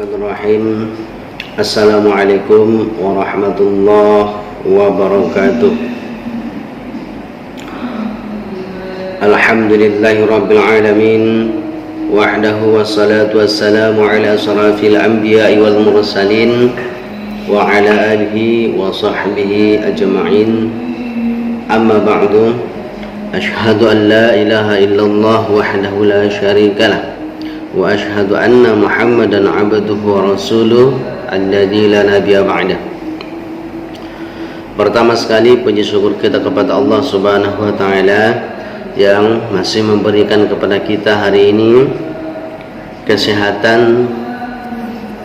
Bismillahirrahmanirrahim. Assalamualaikum warahmatullahi wabarakatuh. Alhamdulillahi rabbil alamin, wahdahu wassalatu wassalamu ala asrafil anbiya'i wal mursalin wa ala alihi wa sahbihi ajma'in. Amma ba'du, ashhadu an la ilaha illallah wahdahu la syarikalah wa ashhadu anna Muhammadan abduhu wa rasuluh alladzi la nabiyya ba'dah. Pertama sekali puji syukur kita kepada Allah Subhanahu wa taala yang masih memberikan kepada kita hari ini kesehatan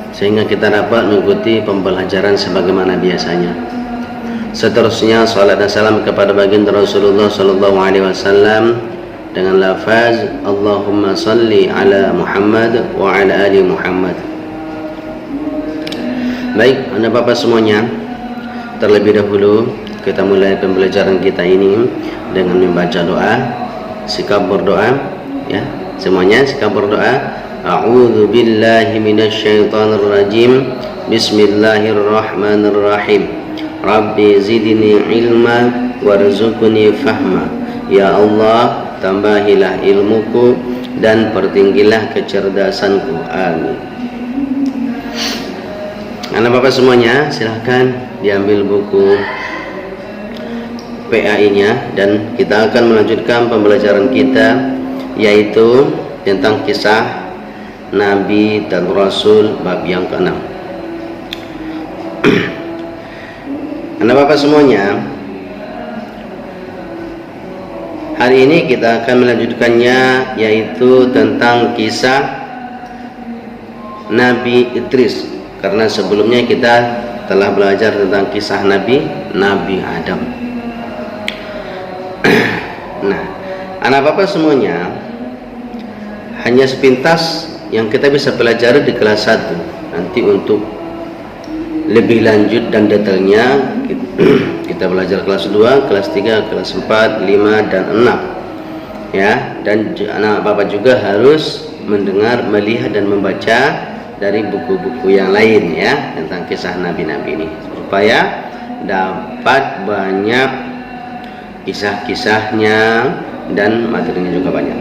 sehingga kita dapat mengikuti pembelajaran sebagaimana biasanya. Seterusnya salat dan salam kepada baginda Rasulullah sallallahu alaihi wasallam dengan lafaz Allahumma salli ala Muhammad wa ala ali Muhammad. Baik, anak bapak semuanya, terlebih dahulu kita mulai pembelajaran kita ini dengan membaca doa, sikap berdoa ya. Semuanya sikap berdoa. A'udzu billahi minasyaitonir rajim. Bismillahirrahmanirrahim. Rabbi zidni ilma warzuqni fahma. Ya Allah, tambahilah ilmuku dan pertinggilah kecerdasanku. Amin. Anak bapak semuanya, silahkan diambil buku PAI-nya dan kita akan melanjutkan pembelajaran kita, yaitu tentang kisah Nabi dan Rasul bab yang ke-6. Anak bapak semuanya, hari ini kita akan melanjutkannya, yaitu tentang kisah Nabi Idris. Karena sebelumnya kita telah belajar tentang kisah Nabi Adam. Nah, anak bapak semuanya, hanya sepintas yang kita bisa pelajari di kelas 1. Nanti untuk lebih lanjut dan detailnya kita belajar kelas 2, kelas 3, kelas 4, 5, dan 6 ya. Dan anak bapak juga harus mendengar, melihat, dan membaca dari buku-buku yang lain ya tentang kisah nabi-nabi ini, supaya dapat banyak kisah-kisahnya dan materinya juga banyak.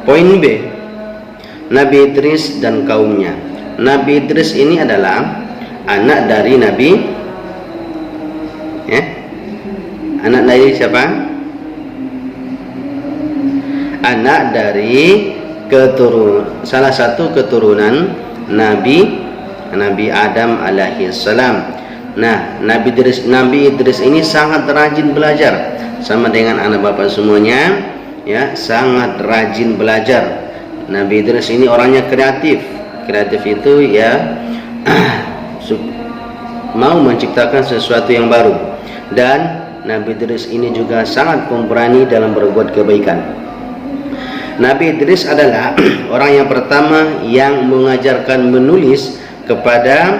Poin B, Nabi Idris dan kaumnya. Nabi Idris ini adalah anak dari Nabi ya. Anak dari siapa? Anak dari salah satu keturunan Nabi Adam alaihi salam. Nah, Nabi Idris ini sangat rajin belajar, sama dengan anak bapak semuanya ya, sangat rajin belajar. Nabi Idris ini orangnya kreatif itu ya, mau menciptakan sesuatu yang baru. Dan Nabi Idris ini juga sangat pemberani dalam berbuat kebaikan. Nabi Idris adalah orang yang pertama yang mengajarkan menulis kepada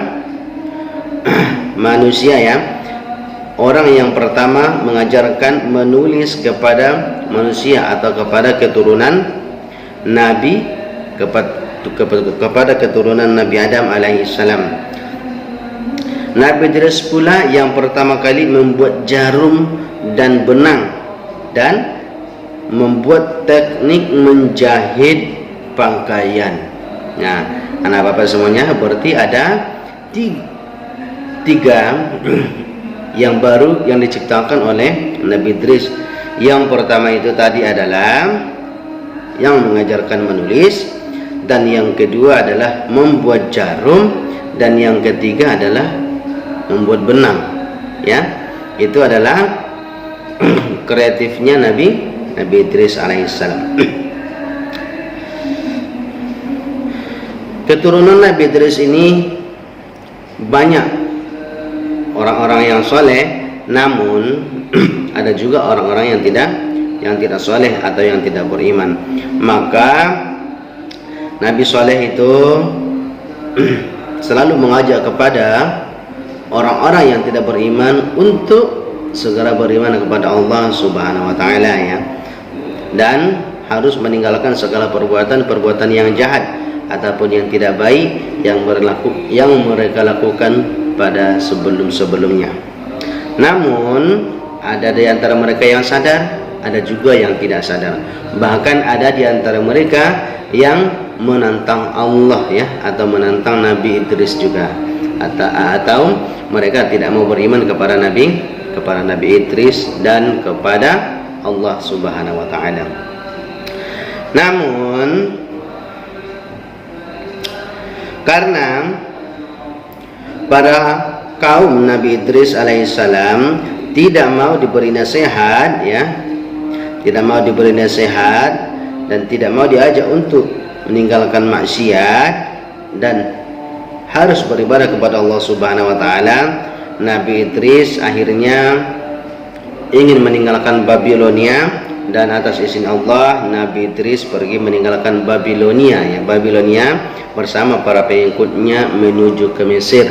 manusia ya. Orang yang pertama mengajarkan menulis kepada manusia atau kepada keturunan Nabi, kepada keturunan Nabi Adam alaihi salam. Nabi Idris pula yang pertama kali membuat jarum dan benang dan membuat teknik menjahit pakaian. Nah, anak bapak semuanya, berarti ada tiga yang baru yang diciptakan oleh Nabi Idris. Yang pertama itu tadi adalah yang mengajarkan menulis, dan yang kedua adalah membuat jarum, dan yang ketiga adalah membuat benang ya. Itu adalah kreatifnya Nabi Idris alaihissalam. Keturunan Nabi Idris ini banyak orang-orang yang soleh, namun ada juga orang-orang yang tidak soleh atau yang tidak beriman. Maka Nabi soleh itu selalu mengajak kepada orang-orang yang tidak beriman untuk segera beriman kepada Allah Subhanahu wa taala ya. Dan harus meninggalkan segala perbuatan yang jahat, ataupun yang tidak baik yang mereka lakukan pada sebelum-sebelumnya. Namun ada di antara mereka yang sadar, ada juga yang tidak sadar. Bahkan ada di antara mereka yang menantang Allah ya, atau menantang Nabi Idris juga, atau mereka tidak mau beriman kepada Nabi Idris dan kepada Allah Subhanahu wa taala. Namun karena para kaum Nabi Idris alaihissalam tidak mau diberi nasihat ya, tidak mau diberi nasihat dan tidak mau diajak untuk meninggalkan maksiat dan harus beribadah kepada Allah Subhanahu wa taala, Nabi Idris akhirnya ingin meninggalkan Babilonia, dan atas izin Allah Nabi Idris pergi meninggalkan Babilonia ya, Babilonia bersama para pengikutnya menuju ke Mesir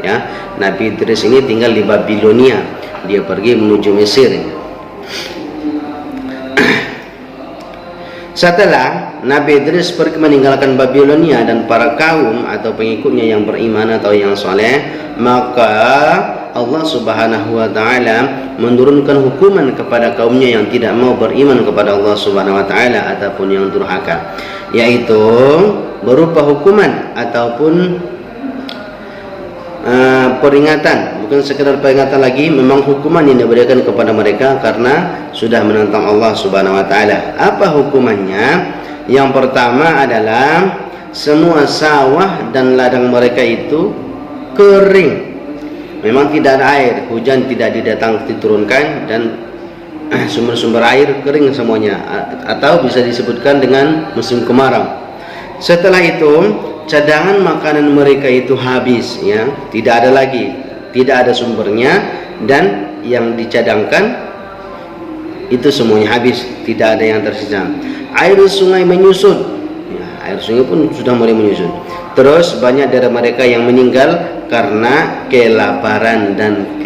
ya. Nabi Idris ini tinggal di Babilonia, dia pergi menuju Mesir. Setelah Nabi Idris pergi meninggalkan Babilonia dan para kaum atau pengikutnya yang beriman atau yang soleh, maka Allah Subhanahu wa taala menurunkan hukuman kepada kaumnya yang tidak mau beriman kepada Allah Subhanahu wa taala ataupun yang durhaka, yaitu berupa hukuman ataupun peringatan, bukan sekedar peringatan lagi, memang hukuman yang diberikan kepada mereka karena sudah menentang Allah Subhanahu wa taala. Apa hukumannya? Yang pertama adalah semua sawah dan ladang mereka itu kering. Memang tidak ada air, hujan tidak diturunkan, dan sumber-sumber air kering semuanya, atau bisa disebutkan dengan musim kemarau. Setelah itu cadangan makanan mereka itu habis ya, tidak ada lagi, tidak ada sumbernya, dan yang dicadangkan itu semuanya habis, tidak ada yang tersisa. Air sungai menyusut ya, air sungai pun sudah mulai menyusut. Terus banyak dari mereka yang meninggal karena kelaparan dan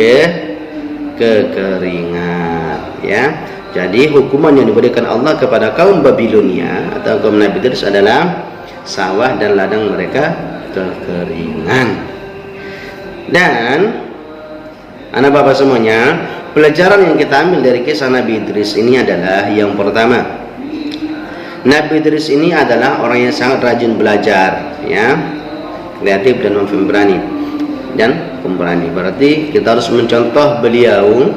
kekeringan ya. Jadi hukuman yang diberikan Allah kepada kaum Babilonia atau kaum Nabi Idris adalah sawah dan ladang mereka kekeringan. Dan anak bapak semuanya, pelajaran yang kita ambil dari kisah Nabi Idris ini adalah yang pertama, Nabi Idris ini adalah orang yang sangat rajin belajar ya, kreatif dan pemberani. Berarti kita harus mencontoh beliau,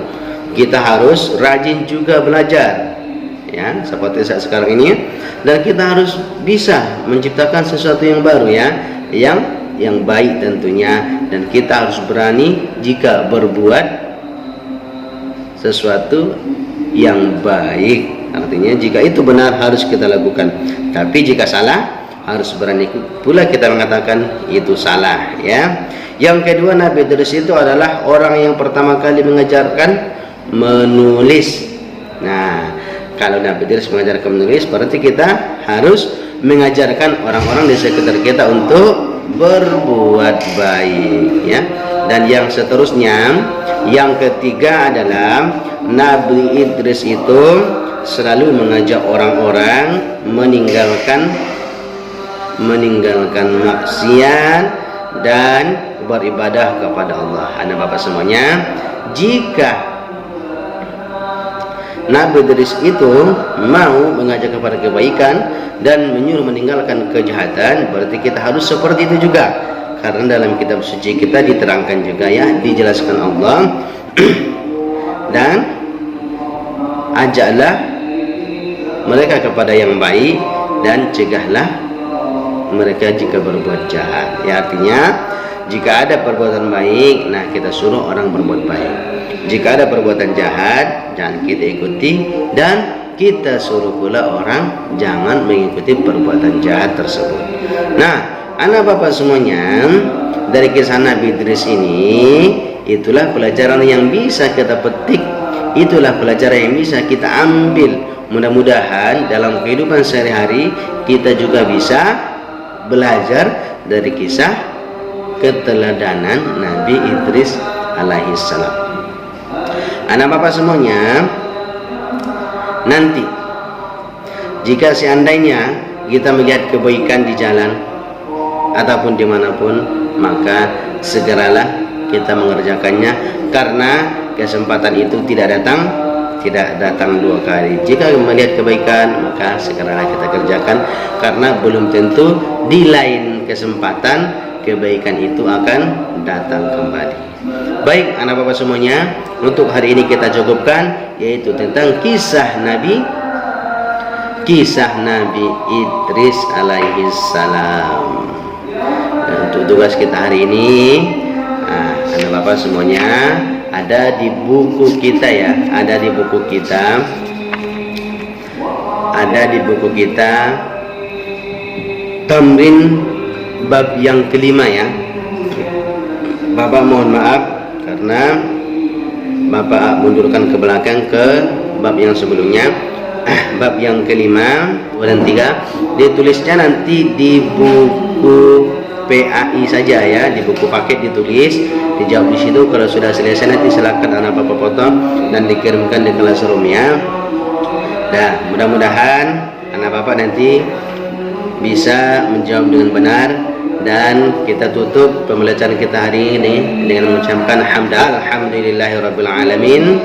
kita harus rajin juga belajar ya, seperti saat sekarang ini, dan kita harus bisa menciptakan sesuatu yang baru ya, yang baik tentunya, dan kita harus berani jika berbuat sesuatu yang baik. Artinya jika itu benar harus kita lakukan, tapi jika salah harus berani pula kita mengatakan itu salah ya. Yang kedua, Nabi Idris itu adalah orang yang pertama kali mengajarkan menulis. Nah, kalau Nabi Idris mengajarkan menulis, berarti kita harus mengajarkan orang-orang di sekitar kita untuk berbuat baik ya. Dan yang seterusnya, yang ketiga adalah Nabi Idris itu selalu mengajak orang-orang meninggalkan maksiat dan beribadah kepada Allah. Anak bapak semuanya, jika Nabi Idris itu mau mengajak kepada kebaikan dan menyuruh meninggalkan kejahatan, berarti kita harus seperti itu juga. Karena dalam kitab suci kita diterangkan juga ya, dijelaskan Allah dan ajaklah mereka kepada yang baik dan cegahlah mereka jika berbuat jahat ya. Artinya jika ada perbuatan baik, nah kita suruh orang berbuat baik. Jika ada perbuatan jahat, jangan kita ikuti, dan kita suruh pula orang jangan mengikuti perbuatan jahat tersebut. Nah, anak bapak semuanya, dari kisah Nabi Idris ini, itulah pelajaran yang bisa kita petik, itulah pelajaran yang bisa kita ambil. Mudah-mudahan dalam kehidupan sehari-hari kita juga bisa belajar dari kisah keteladanan Nabi Idris alaihissalam. Anak bapak semuanya, nanti jika seandainya kita melihat kebaikan di jalan, ataupun dimanapun, maka segeralah kita mengerjakannya, karena kesempatan itu tidak datang dua kali. Jika melihat kebaikan, maka segeralah kita kerjakan, karena belum tentu di lain kesempatan kebaikan itu akan datang kembali. Baik anak bapak semuanya, untuk hari ini kita cukupkan, yaitu tentang kisah Nabi Idris alaihi salam. Dan untuk tugas kita hari ini, anak bapak semuanya, ada di buku kita ya, ada di buku kita tamrin bab yang kelima ya. Bapak mohon maaf karena Bapak mundurkan ke belakang ke bab yang sebelumnya. Bab yang kelima dan 3 ditulisnya nanti di buku PAI saja ya, di buku paket ditulis, dijawab di situ. Kalau sudah selesai nanti silakan anak bapak potong dan dikirimkan di kelas room ya. Nah, mudah-mudahan anak bapak nanti bisa menjawab dengan benar, dan kita tutup pembelajaran kita hari ini dengan mengucapkan alhamdulillahirabbil alamin.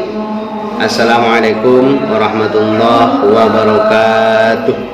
Assalamualaikum warahmatullahi wabarakatuh.